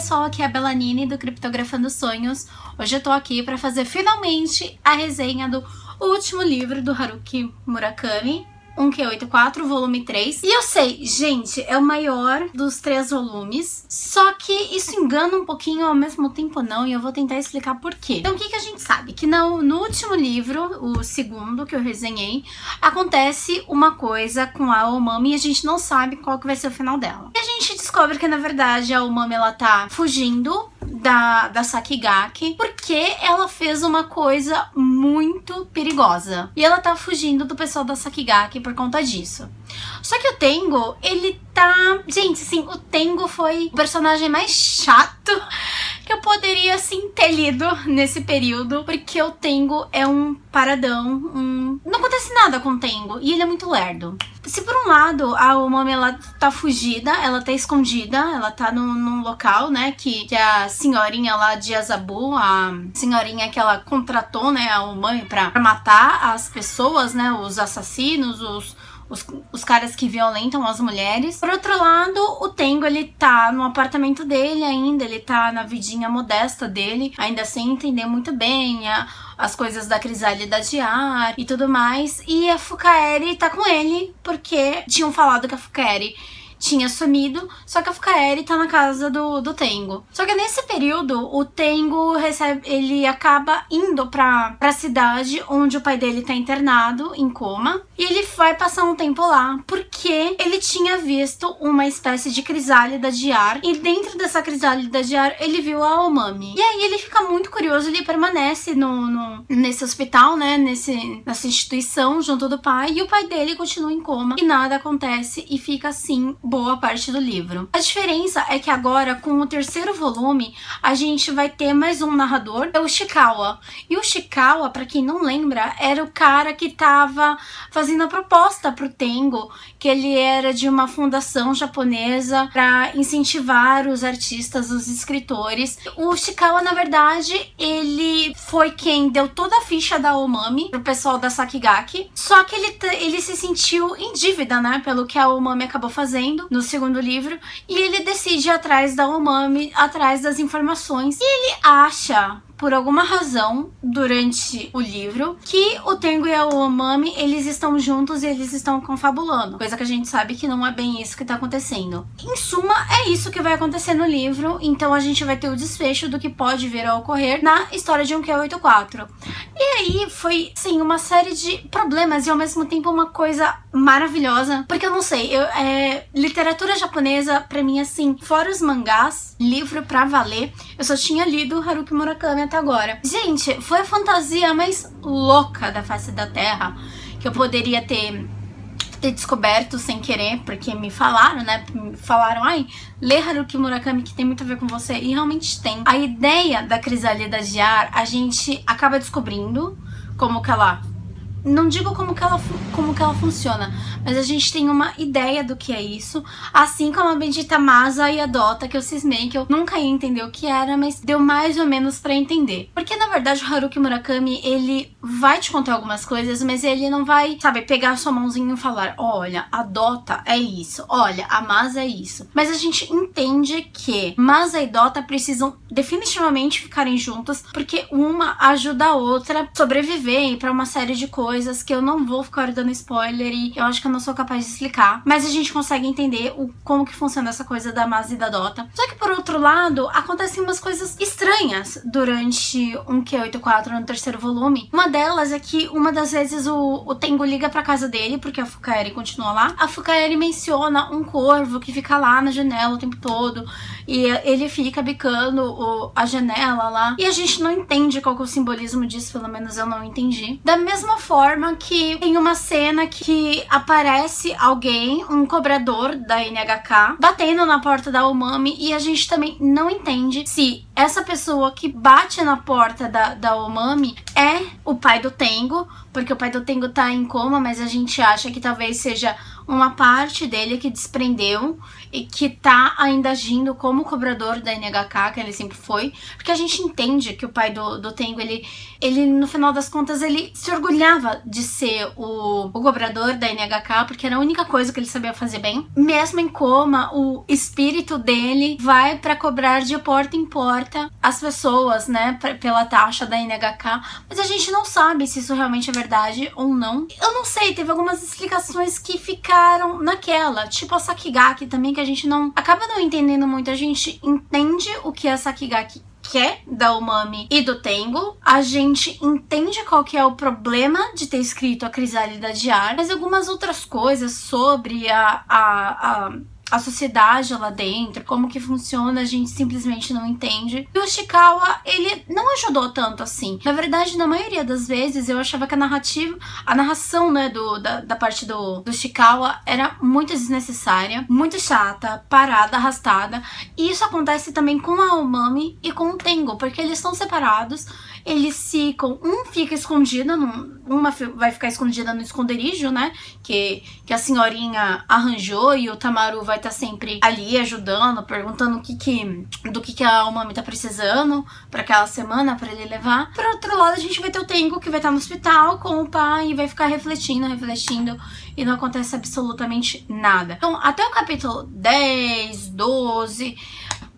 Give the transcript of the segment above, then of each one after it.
pessoal, aqui é a Belanine do Criptografando Sonhos. Hoje eu tô aqui pra fazer finalmente a resenha do último livro do Haruki Murakami, 1Q84, volume 3. E eu sei, gente, é o maior dos 3 volumes, só que isso engana um pouquinho, ao mesmo tempo não, e eu vou tentar explicar por quê. Então o que a gente sabe? Que no último livro, o segundo que eu resenhei, acontece uma coisa com a Aomami e a gente não sabe qual que vai ser o final dela. E a gente descobre que, na verdade, a Aomami, ela tá fugindo da Sakigake porque ela fez uma coisa muito perigosa. E ela tá fugindo do pessoal da Sakigake por conta disso. Só que o Tengo, ele tá... Gente, assim, o Tengo foi o personagem mais chato que eu poderia, assim, ter lido nesse período, porque o Tengo é um paradão, não acontece nada com o Tengo, e ele é muito lerdo. Se por um lado a Aomami, ela tá fugida, ela tá escondida, ela tá num local, né, que a senhorinha lá de Azabu, a senhorinha que ela contratou, né, a Aomami pra matar as pessoas, né, os assassinos, os caras que violentam as mulheres. Por outro lado, o Tengo, ele tá no apartamento dele ainda, ele tá na vidinha modesta dele, ainda sem entender muito bem as coisas da crisálida de ar e tudo mais. E a Fukaeri tá com ele, porque tinham falado que a Fukaeri tinha sumido, só que a Fukaeri tá na casa do Tengo. Só que nesse período, o Tengo ele acaba indo pra cidade onde o pai dele tá internado, em coma, e ele vai passar um tempo lá, porque ele tinha visto uma espécie de crisálida de ar, e dentro dessa crisálida de ar, ele viu a Aomami. E aí ele fica muito curioso, ele permanece nesse hospital, né, nessa instituição, junto do pai, e o pai dele continua em coma, e nada acontece, e fica assim boa parte do livro. A diferença é que agora, com o terceiro volume, a gente vai ter mais um narrador, é o Shikawa. E o Shikawa, pra quem não lembra, era o cara que tava fazendo a proposta pro Tengo, que ele era de uma fundação japonesa pra incentivar os artistas, os escritores. O Shikawa, na verdade, ele foi quem deu toda a ficha da Aomami pro pessoal da Sakigake, só que ele se sentiu em dívida, né, pelo que a Aomami acabou fazendo no segundo livro, e ele decide ir atrás da Aomami, atrás das informações, e ele acha, por alguma razão, durante o livro, que o Tengo e a Aomami, eles estão juntos e eles estão confabulando. Coisa que a gente sabe que não é bem isso que tá acontecendo. Em suma, é isso que vai acontecer no livro, então a gente vai ter o desfecho do que pode vir a ocorrer na história de 1Q84. E aí foi, sim, uma série de problemas e ao mesmo tempo uma coisa maravilhosa, porque eu não sei, literatura japonesa, pra mim, assim, fora os mangás, livro pra valer, eu só tinha lido Haruki Murakami até agora. Gente, foi a fantasia mais louca da face da Terra que eu poderia ter descoberto sem querer, porque me falaram, né? Me falaram, ai, lê Haruki Murakami que tem muito a ver com você, e realmente tem. A ideia da crisálida de ar, a gente acaba descobrindo como que ela... Não digo como que ela funciona, mas a gente tem uma ideia do que é isso, assim como a bendita Masa e a Dota, que eu cismei, que eu nunca ia entender o que era, mas deu mais ou menos pra entender. Porque, na verdade, o Haruki Murakami, ele vai te contar algumas coisas, mas ele não vai, sabe, pegar a sua mãozinha e falar, olha, a Dota é isso, olha, a Masa é isso. Mas a gente entende que Masa e Dota precisam definitivamente ficarem juntas, porque uma ajuda a outra a sobreviver pra uma série de coisas que eu não vou ficar dando spoiler e eu acho que eu não sou capaz de explicar, mas a gente consegue entender como que funciona essa coisa da Masa e da Dota. Só que por outro lado, acontecem umas coisas estranhas durante 1Q84 no terceiro volume. Uma delas é que uma das vezes o Tengo liga pra casa dele, porque a Fukaeri continua lá. A Fukaeri menciona um corvo que fica lá na janela o tempo todo e ele fica bicando a janela lá, e a gente não entende qual que é o simbolismo disso, pelo menos eu não entendi. Da mesma forma que tem uma cena que aparece alguém, um cobrador da NHK, batendo na porta da Aomami, e a gente também não entende se essa pessoa que bate na porta da Aomami é o pai do Tengo, porque o pai do Tengo tá em coma, mas a gente acha que talvez seja uma parte dele que desprendeu e que tá ainda agindo como cobrador da NHK, que ele sempre foi, porque a gente entende que o pai do Tengo, ele no final das contas, ele se orgulhava de ser o cobrador da NHK, porque era a única coisa que ele sabia fazer bem. Mesmo em coma, o espírito dele vai pra cobrar de porta em porta as pessoas, né, pela taxa da NHK, mas a gente não sabe se isso realmente é verdade ou não. Eu não sei, teve algumas explicações que ficaram naquela, tipo a Sakigake também, que a gente não acaba não entendendo muito. A gente entende o que a Sakigake quer da Umami e do Tengo, a gente entende qual que é o problema de ter escrito a Crisálida de Ar, mas algumas outras coisas sobre a sociedade lá dentro, como que funciona, a gente simplesmente não entende. E o Ishikawa, ele não ajudou tanto assim. Na verdade, na maioria das vezes, eu achava que a narração, né, da parte do Ishikawa era muito desnecessária, muito chata, parada, arrastada. E isso acontece também com a Umami e com o Tengo, porque eles estão separados, eles ficam, fica escondida, uma vai ficar escondida no esconderijo, né, que a senhorinha arranjou, e o Tamaru vai estar sempre ali ajudando, perguntando do que a Umami tá precisando pra aquela semana, pra ele levar. Por outro lado, a gente vai ter o Tengo, que vai estar no hospital com o pai e vai ficar refletindo, e não acontece absolutamente nada. Então, até o capítulo 10, 12...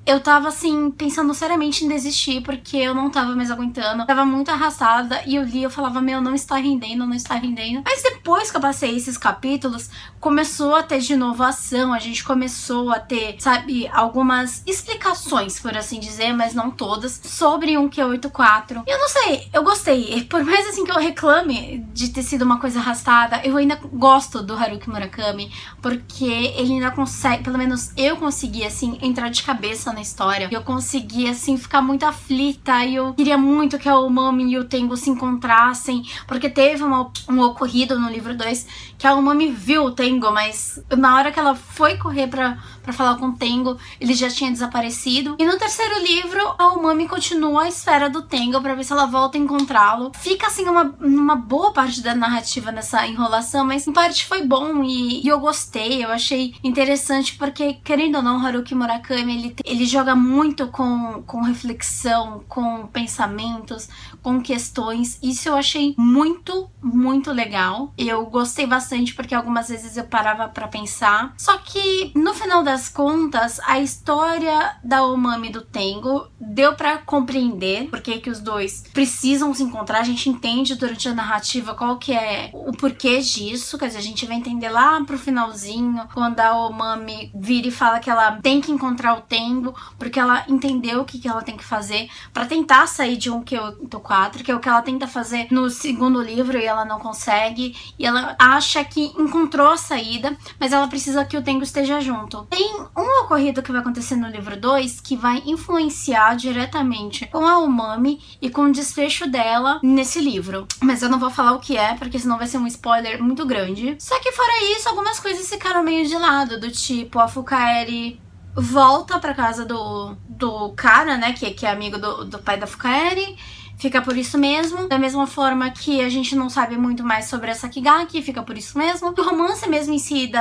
eu tava, assim, pensando seriamente em desistir, porque eu não tava mais aguentando. Tava muito arrastada, e eu li, eu falava, meu, não está rendendo, não está rendendo. Mas depois que eu passei esses capítulos, começou a ter de novo ação, a gente começou a ter, sabe, algumas explicações, por assim dizer, mas não todas, sobre um Q84. E eu não sei, eu gostei. Por mais, assim, que eu reclame de ter sido uma coisa arrastada, eu ainda gosto do Haruki Murakami, porque ele ainda consegue, pelo menos eu consegui, assim, entrar de cabeça na história. Eu consegui, assim, ficar muito aflita, e eu queria muito que a Umami e o Tengo se encontrassem, porque teve um ocorrido no livro 2 que a Umami viu o Tengo, mas na hora que ela foi correr pra falar com o Tengo, ele já tinha desaparecido. E no terceiro livro, a Umami continua à espera do Tengo pra ver se ela volta a encontrá-lo. Fica, assim, uma boa parte da narrativa nessa enrolação, mas em parte foi bom, e eu gostei, eu achei interessante, porque, querendo ou não, Haruki Murakami, ele joga muito com reflexão, com pensamentos, com questões. Isso eu achei muito, muito legal. Eu gostei bastante, porque algumas vezes eu parava pra pensar. Só que, no final das contas, a história da Umami e do Tengo deu pra compreender por que os dois precisam se encontrar. A gente entende durante a narrativa qual que é o porquê disso. Quer dizer, a gente vai entender lá pro finalzinho, quando a Umami vira e fala que ela tem que encontrar o Tengo, porque ela entendeu o que ela tem que fazer pra tentar sair de um Q84, que é o que ela tenta fazer no segundo livro e ela não consegue, e ela acha que encontrou a saída, mas ela precisa que o Tengo esteja junto. Tem um ocorrido que vai acontecer no livro 2 que vai influenciar diretamente com a Umami e com o desfecho dela nesse livro, mas eu não vou falar o que é, porque senão vai ser um spoiler muito grande. Só que fora isso, algumas coisas ficaram meio de lado, do tipo, a Fukaeri volta pra casa do cara, né, que é amigo do pai da Fukaeri, fica por isso mesmo. Da mesma forma que a gente não sabe muito mais sobre a Sakigake, fica por isso mesmo. O romance mesmo em si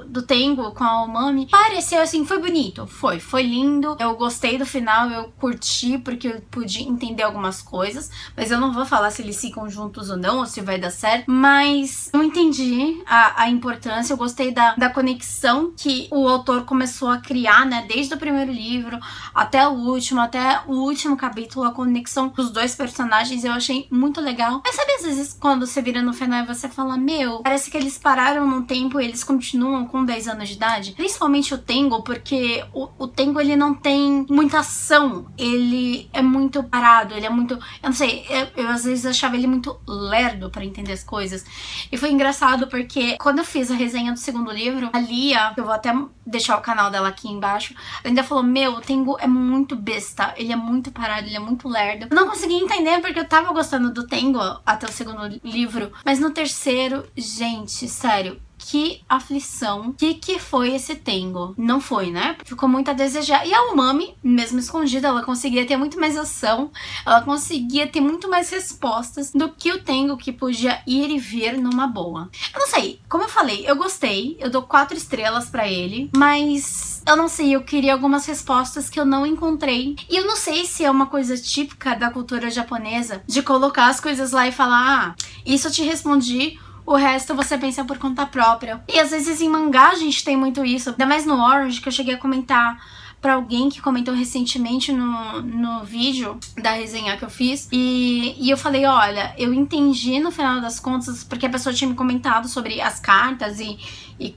do Tengo com a Umami pareceu, assim, foi bonito, foi lindo. Eu gostei do final, eu curti, porque eu pude entender algumas coisas, mas eu não vou falar se eles ficam juntos ou não, ou se vai dar certo, mas eu entendi a importância. Eu gostei da conexão que o autor começou a criar, né, desde o primeiro livro até o último capítulo, a conexão dos dois personagens eu achei muito legal. Mas sabe, às vezes, quando você vira no final e você fala, meu, parece que eles pararam num tempo e eles continuam com 10 anos de idade? Principalmente o Tengo, porque o Tengo, ele não tem muita ação, ele é muito parado, ele é muito, eu não sei, eu às vezes achava ele muito lerdo pra entender as coisas. E foi engraçado porque quando eu fiz a resenha do segundo livro, a Lia, eu vou até deixar o canal dela aqui embaixo, ela ainda falou, meu, o Tengo é muito besta, ele é muito parado, ele é muito lerdo. Eu não consegui entender, porque eu tava gostando do Tengo até o segundo livro, mas no terceiro, gente, sério, que aflição, que foi esse Tengo? Não foi, né? Ficou muito a desejar. E a Umami, mesmo escondida, ela conseguia ter muito mais ação, ela conseguia ter muito mais respostas do que o Tengo, que podia ir e vir numa boa. Eu não sei, como eu falei, eu gostei, eu dou 4 estrelas pra ele, mas eu não sei, eu queria algumas respostas que eu não encontrei. E eu não sei se é uma coisa típica da cultura japonesa, de colocar as coisas lá e falar, isso eu te respondi, o resto você pensa por conta própria. E às vezes em mangá a gente tem muito isso. Ainda mais no Orange, que eu cheguei a comentar pra alguém que comentou recentemente no vídeo da resenha que eu fiz. E eu falei, olha, eu entendi no final das contas, porque a pessoa tinha me comentado sobre as cartas e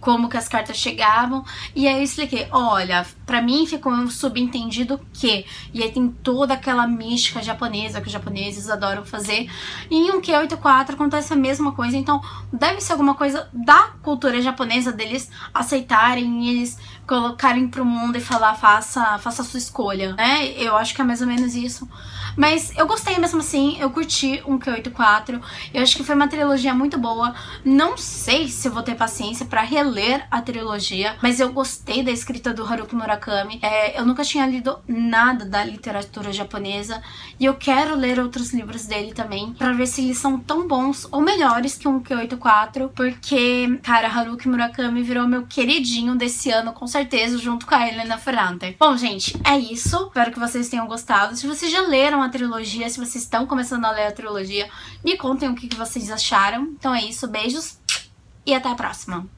como que as cartas chegavam. E aí eu expliquei, olha, pra mim ficou um subentendido que... E aí tem toda aquela mística japonesa que os japoneses adoram fazer. E em um Q84 acontece a mesma coisa. Então deve ser alguma coisa da cultura japonesa, deles aceitarem e eles colocarem pro mundo e falar, faça a sua escolha, né? Eu acho que é mais ou menos isso. Mas eu gostei mesmo assim, eu curti um Q84, eu acho que foi uma trilogia muito boa. Não sei se eu vou ter paciência pra reler a trilogia, mas eu gostei da escrita do Haruki Murakami. Eu nunca tinha lido nada da literatura japonesa e eu quero ler outros livros dele também, pra ver se eles são tão bons ou melhores que um Q84, porque, cara, Haruki Murakami virou meu queridinho desse ano, com certeza, junto com a Helena Ferrante. Bom, gente, é isso. Espero que vocês tenham gostado. Se vocês já leram a trilogia, se vocês estão começando a ler a trilogia, me contem o que vocês acharam. Então é isso, beijos e até a próxima.